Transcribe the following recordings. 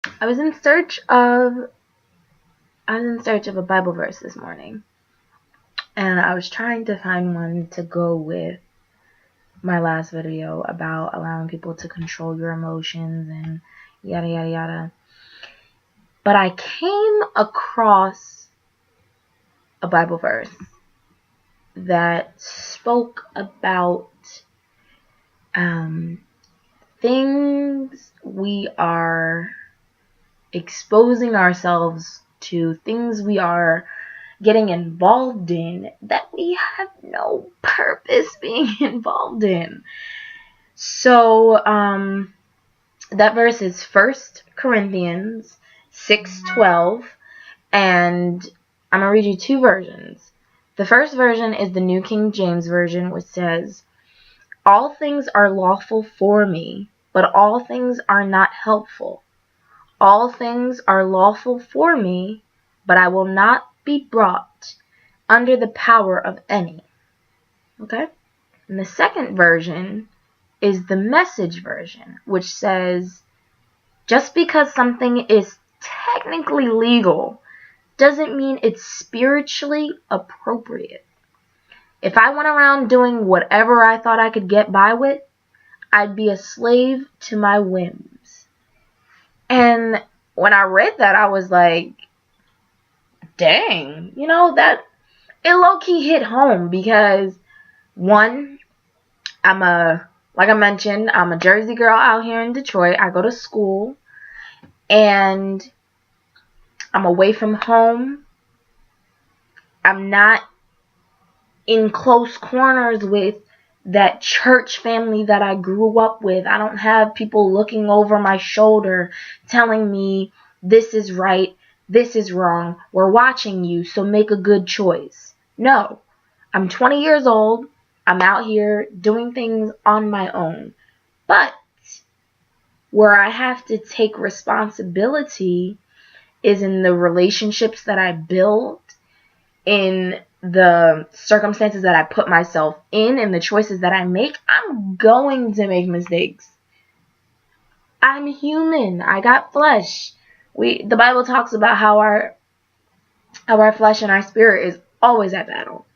I was in search of a Bible verse this morning, and I was trying to find one to go with my last video about allowing people to control your emotions and yada yada yada. But I came across a Bible verse that spoke about things we are exposing ourselves to, things we are getting involved in that we have no purpose being involved in. So that verse is 1 Corinthians 6:12, and I'm going to read you two versions. The first version is the New King James Version, which says, "All things are lawful for me, but all things are not helpful. All things are lawful for me, but I will not be brought under the power of any." Okay? And the second version is the Message version, which says, "Just because something is technically legal doesn't mean it's spiritually appropriate. If I went around doing whatever I thought I could get by with, I'd be a slave to my whims." And when I read that, I was like, dang, that it low-key hit home, because one, like I mentioned, I'm a Jersey girl out here in Detroit. I go to school, and I'm away from home. I'm not in close corners with that church family that I grew up with. I don't have people looking over my shoulder telling me this is right, this is wrong, we're watching you, so make a good choice. No, I'm 20 years old. I'm out here doing things on my own. But where I have to take responsibility is in the relationships that I build, in the circumstances that I put myself in, and the choices that I make. I'm going to make mistakes. I'm human. I got flesh. The Bible talks about how our flesh and our spirit is always at battle.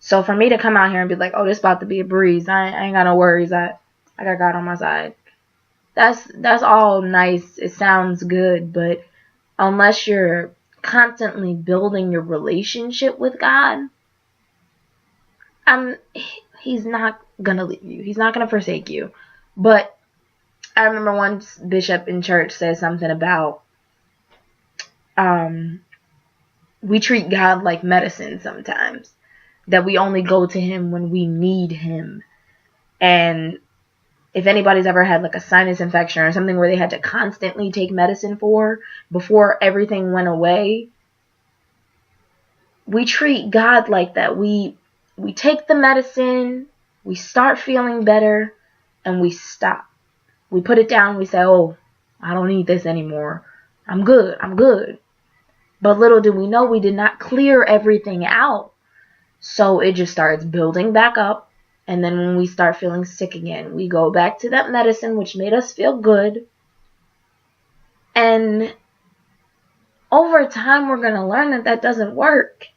So for me to come out here and be like, oh, this about to be a breeze, I ain't got no worries. I got God on my side. That's all nice. It sounds good, but unless you're constantly building your relationship with God, he's not gonna leave you. He's not gonna forsake you. But I remember once bishop in church said something about we treat God like medicine sometimes, that we only go to him when we need him. And if anybody's ever had like a sinus infection or something where they had to constantly take medicine for before everything went away, we treat God like that. We take the medicine, we start feeling better, and we stop. We put it down, we say, oh, I don't need this anymore. I'm good. But little do we know, we did not clear everything out. So it just starts building back up. And then when we start feeling sick again, we go back to that medicine, which made us feel good. And over time, we're going to learn that doesn't work.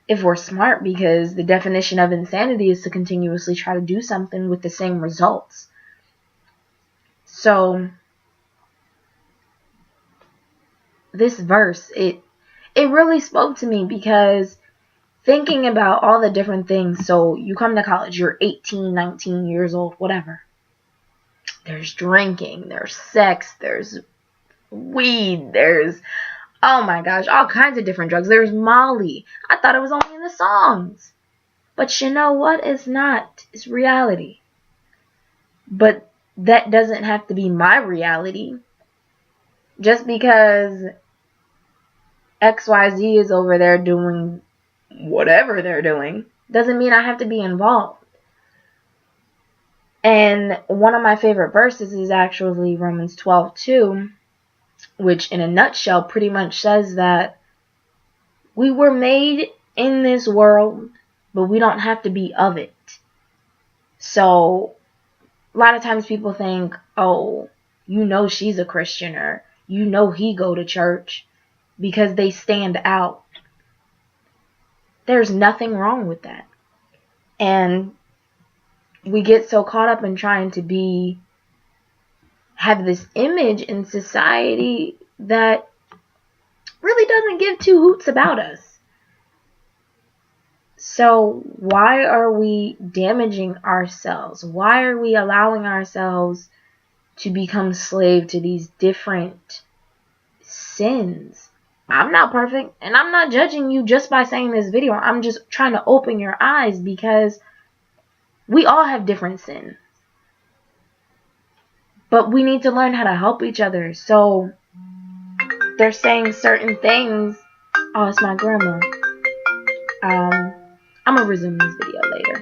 If we're smart, because the definition of insanity is to continuously try to do something with the same results. So this verse, it really spoke to me, because thinking about all the different things. So you come to college, you're 18, 19 years old, whatever. There's drinking, there's sex, there's weed, there's, oh my gosh, all kinds of different drugs. There's Molly. I thought it was only in the songs. But you know what? It's not. It's reality. But that doesn't have to be my reality. Just because XYZ is over there doing whatever they're doing doesn't mean I have to be involved. And one of my favorite verses is actually Romans 12:2, which in a nutshell pretty much says that we were made in this world, but we don't have to be of it. So a lot of times people think, oh, she's a Christian, or you know he go to church because they stand out. There's nothing wrong with that. And we get so caught up in trying to have this image in society that really doesn't give two hoots about us. So why are we damaging ourselves? Why are we allowing ourselves to become slave to these different sins? I'm not perfect, and I'm not judging you just by saying this video. I'm just trying to open your eyes, because we all have different sins. But we need to learn how to help each other. So they're saying certain things. Oh, it's my grandma. I'm going to resume this video later.